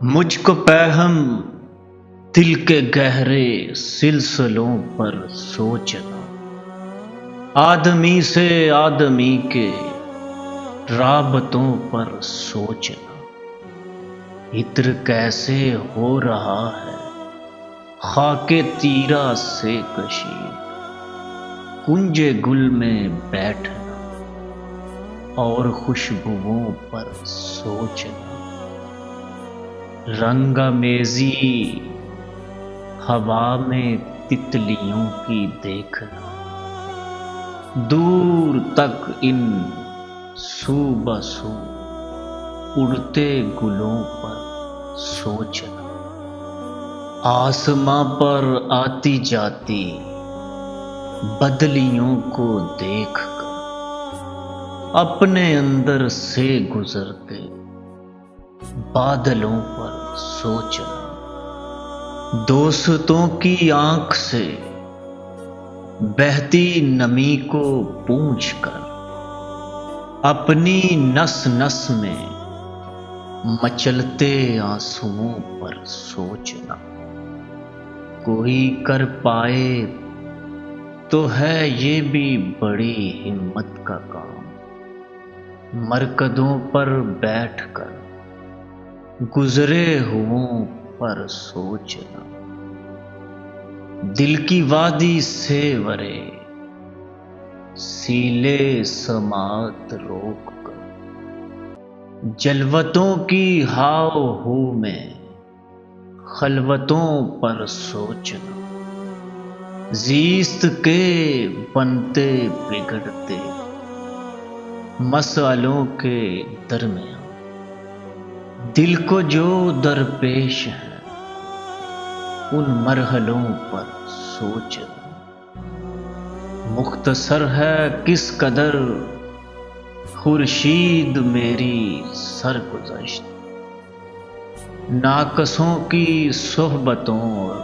مجھ کو پیہم دل کے گہرے سلسلوں پر سوچنا، آدمی سے آدمی کے رابطوں پر سوچنا، عطر کیسے ہو رہا ہے خاک تیرا سے کشید، کنج گل میں بیٹھنا اور خوشبوؤں پر سوچنا، رنگ میزی ہوا میں تتلیوں کی دیکھنا، دور تک ان سو بسو اڑتے گلوں پر سوچنا، آسماں پر آتی جاتی بدلیوں کو دیکھ کر اپنے اندر سے گزرتے بادلوں پر سوچنا، دوستوں کی آنکھ سے بہتی نمی کو پوچھ کر اپنی نس نس میں مچلتے آنسوؤں پر سوچنا، کوئی کر پائے تو ہے یہ بھی بڑی ہمت کا کام، مرکدوں پر بیٹھ کر گزرے ہوئوں پر سوچنا، دل کی وادی سے ورے سیلے سماعت روک کر جلوتوں کی ہاؤ ہو میں خلوتوں پر سوچنا، زیست کے بنتے بگڑتے مسئلوں کے درمیان دل کو جو درپیش ہیں ان مرحلوں پر سوچنا، مختصر ہے کس قدر خورشید میری سرگزشت، ناقصوں کی صحبتوں اور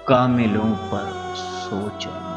کاملوں پر سوچنا۔